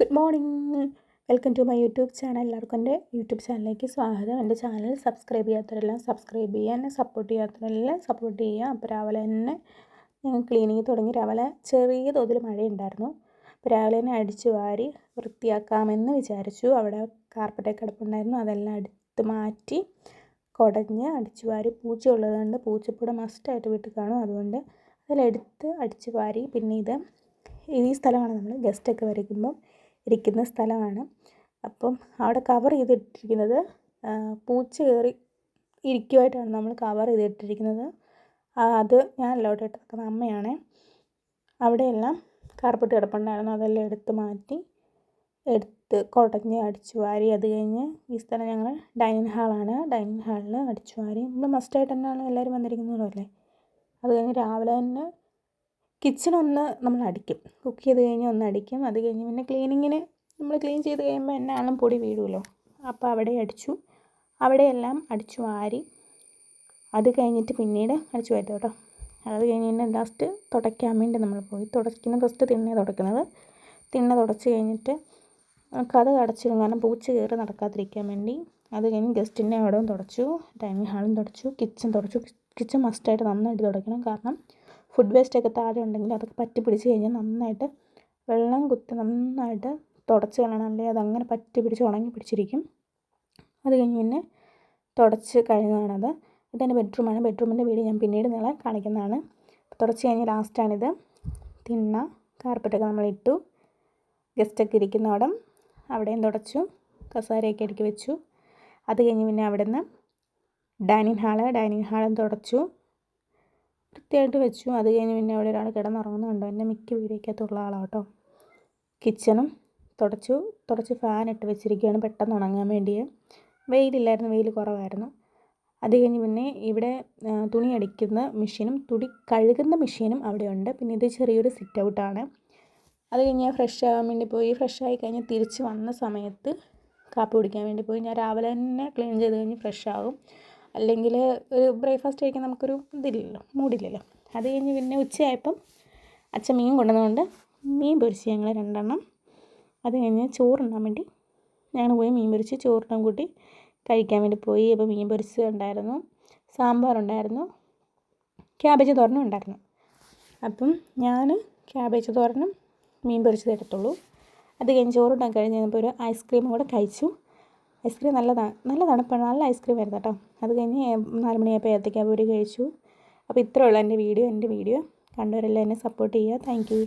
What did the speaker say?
Good morning. Welcome to my YouTube channel. എല്ലാവർക്കും എൻ്റെ YouTube ചാനലിലേക്ക് സ്വാഗതം. എൻ്റെ ചാനൽ സബ്സ്ക്രൈബ് ചെയ്യാത്തവരെല്ലാം സബ്സ്ക്രൈബ് ചെയ്യുക, എന്നെ സപ്പോർട്ട് ചെയ്യാത്തവരെല്ലാം സപ്പോർട്ട് ചെയ്യുക. അപ്പോൾ രാവിലെ തന്നെ ഞങ്ങൾ ക്ലീനിങ് തുടങ്ങി. രാവിലെ ചെറിയ തോതിൽ മഴയുണ്ടായിരുന്നു. അപ്പോൾ രാവിലെ തന്നെ അടിച്ചു വാരി വൃത്തിയാക്കാമെന്ന് വിചാരിച്ചു. അവിടെ കാർപ്പറ്റൊക്കെ കിടപ്പുണ്ടായിരുന്നു, അതെല്ലാം എടുത്ത് മാറ്റി കുടഞ്ഞ് അടിച്ചു വാരി. പൂച്ച ഉള്ളതുകൊണ്ട് പൂച്ചപ്പൂടെ മസ്റ്റായിട്ട് വീട്ടിൽ കാണും, അതുകൊണ്ട് അതെല്ലാം എടുത്ത് അടിച്ചു വാരി. പിന്നെ ഈ സ്ഥലമാണ് നമ്മൾ ഗസ്റ്റൊക്കെ വരയ്ക്കുമ്പം ഇരിക്കുന്ന സ്ഥലമാണ്. അപ്പം അവിടെ കവർ ചെയ്തിട്ടിരിക്കുന്നത് പൂച്ച കയറി ഇരിക്കുമായിട്ടാണ് നമ്മൾ കവർ ചെയ്തിട്ടിരിക്കുന്നത്. അത് ഞാനല്ല അവിടെ ഇട്ടിരിക്കുന്നത്, അമ്മയാണ്. അവിടെയെല്ലാം കാർപ്പറ്റ് കിടപ്പുണ്ടായിരുന്നു, അതെല്ലാം എടുത്ത് മാറ്റി എടുത്ത് കുടഞ്ഞ് അടിച്ചു വാരി. അത് കഴിഞ്ഞ് ഈ സ്ഥലം ഞങ്ങൾ ഡൈനിങ് ഹാളാണ്. ഡൈനിങ് ഹാളിൽ അടിച്ചു വാരി. നമ്മൾ മസ്റ്റായിട്ട് തന്നെയാണ് എല്ലാവരും വന്നിരിക്കുന്നതല്ലേ. അത് കഴിഞ്ഞ് രാവിലെ തന്നെ കിച്ചണൊന്ന് നമ്മൾ അടിക്കും. കുക്ക് ചെയ്ത് കഴിഞ്ഞ് ഒന്ന് അടിക്കും. അത് കഴിഞ്ഞ് പിന്നെ ക്ലീനിങ്ങിന് നമ്മൾ ക്ലീൻ ചെയ്ത് കഴിയുമ്പോൾ എന്നാലും പൊടി വീഴുമല്ലോ, അപ്പോൾ അവിടെ അടിച്ചു. അവിടെയെല്ലാം അടിച്ചു വാരി. അത് കഴിഞ്ഞിട്ട് പിന്നീട് അടിച്ചു വാരി കേട്ടോ. അത് കഴിഞ്ഞ് പിന്നെ ലാസ്റ്റ് തുടയ്ക്കാൻ വേണ്ടി നമ്മൾ പോയി. തുടയ്ക്കുന്ന ഫസ്റ്റ് തിണ്ണ തുടയ്ക്കുന്നത്. തിണ്ണ തുടച്ച് കഴിഞ്ഞിട്ട് കതക് അടച്ചിടും, കാരണം പൂച്ച കയറി നടക്കാതിരിക്കാൻ വേണ്ടി. അത് കഴിഞ്ഞ് ഗസ്റ്റിൻ്റെ അവിടെയും തുടച്ചു, ഡൈനിങ് ഹാളും തുടച്ചു, കിച്ചൺ തുടച്ചു. കിച്ചൺ മസ്റ്റായിട്ട് നന്നായിട്ട് തുടയ്ക്കണം, കാരണം ഫുഡ് വേസ്റ്റൊക്കെ താഴെ ഉണ്ടെങ്കിൽ അതൊക്കെ പറ്റി പിടിച്ച് കഴിഞ്ഞാൽ നന്നായിട്ട് വെള്ളം കുത്തി നന്നായിട്ട് തുടച്ച് കളയണം, അല്ലെങ്കിൽ അതങ്ങനെ പറ്റി പിടിച്ച് ഉണങ്ങി പിടിച്ചിരിക്കും. അത് കഴിഞ്ഞ് പിന്നെ തുടച്ച് കഴിഞ്ഞതാണത്. ഇതെൻ്റെ ബെഡ്റൂമാണ്. ബെഡ്റൂമിൻ്റെ വീഡിയോ ഞാൻ പിന്നീട് നിങ്ങളെ കാണിക്കുന്നതാണ്. തുടച്ച് കഴിഞ്ഞ് ലാസ്റ്റാണിത്. തിണ്ണ കാർപ്പറ്റൊക്കെ നമ്മളിട്ടു. ഗസ്റ്റൊക്കെ ഇരിക്കുന്ന അവിടെയും തുടച്ചു, കസേരയൊക്കെ അടുക്കി വെച്ചു. അത് കഴിഞ്ഞ് പിന്നെ അവിടെ നിന്ന് ഡൈനിങ് ഹാളും തുടച്ചു, വൃത്തിയായിട്ട് വെച്ചു. അത് കഴിഞ്ഞ് പിന്നെ അവിടെ ഒരാൾ കിടന്നുറങ്ങുന്നുണ്ടോ, എൻ്റെ മിക്ക വീഡിയോക്കകത്തുള്ള ആളാണ് കേട്ടോ. കിച്ചണും തുടച്ച് ഫാനിട്ട് വെച്ചിരിക്കുകയാണ് പെട്ടെന്ന് ഉണങ്ങാൻ വേണ്ടി. വെയിലില്ലായിരുന്നു, വെയിൽ കുറവായിരുന്നു. അത് കഴിഞ്ഞ് പിന്നെ ഇവിടെ തുണി അടിക്കുന്ന മെഷീനും തുണി കഴുകുന്ന മെഷീനും അവിടെയുണ്ട്. പിന്നെ ഇത് ചെറിയൊരു സിറ്റ് ഔട്ടാണ്. അത് കഴിഞ്ഞ് ഞാൻ ഫ്രഷ് ആകാൻ വേണ്ടി പോയി. ഫ്രഷായി കഴിഞ്ഞ് തിരിച്ച് വന്ന സമയത്ത് കാപ്പി കുടിക്കാൻ വേണ്ടി പോയി. ഞാൻ രാവിലെ തന്നെ ക്ലീൻ ചെയ്ത് കഴിഞ്ഞ് ഫ്രഷ് ആകും, അല്ലെങ്കിൽ ഒരു ബ്രേക്ക്ഫാസ്റ്റ് കഴിക്കാൻ നമുക്കൊരു മൂടില്ലല്ലോ. അത് കഴിഞ്ഞ് പിന്നെ ഉച്ചയായപ്പം അച്ഛൻ മീൻ കൊണ്ടുവന്നുകൊണ്ട് മീൻ പൊരിച്ച് ഞങ്ങൾ 2 എണ്ണം. അത് കഴിഞ്ഞ് ചോറുണ്ണാൻ വേണ്ടി ഞങ്ങൾ പോയി. മീൻ പൊരിച്ച് ചോറിനും കൂട്ടി കഴിക്കാൻ വേണ്ടി പോയി. അപ്പോൾ മീൻ പൊരിച്ചത് ഉണ്ടായിരുന്നു, സാമ്പാറുണ്ടായിരുന്നു, ക്യാബേജ് തോരനും ഉണ്ടായിരുന്നു. അപ്പം ഞാൻ ക്യാബേജ് തോരനും മീൻ പൊരിച്ചത് എടുത്തുള്ളൂ. അത് കഴിഞ്ഞ് ചോറുണ്ടാൻ കഴിഞ്ഞ് കഴിഞ്ഞപ്പോൾ ഒരു ഐസ്ക്രീമും കൂടെ കഴിച്ചു. ഐസ്ക്രീം നല്ല തണുപ്പാണ്, നല്ല ഐസ്ക്രീം ആയിരുന്നു കേട്ടോ. അത് കഴിഞ്ഞ് 4 മണിയായപ്പോൾ ഏത്തയ്ക്ക പൊരി കഴിച്ചു. അപ്പോൾ ഇത്രയേ ഉള്ളൂ എൻ്റെ വീഡിയോ കണ്ടവരെല്ലാം എന്നെ സപ്പോർട്ട് ചെയ്യുക. Thank you.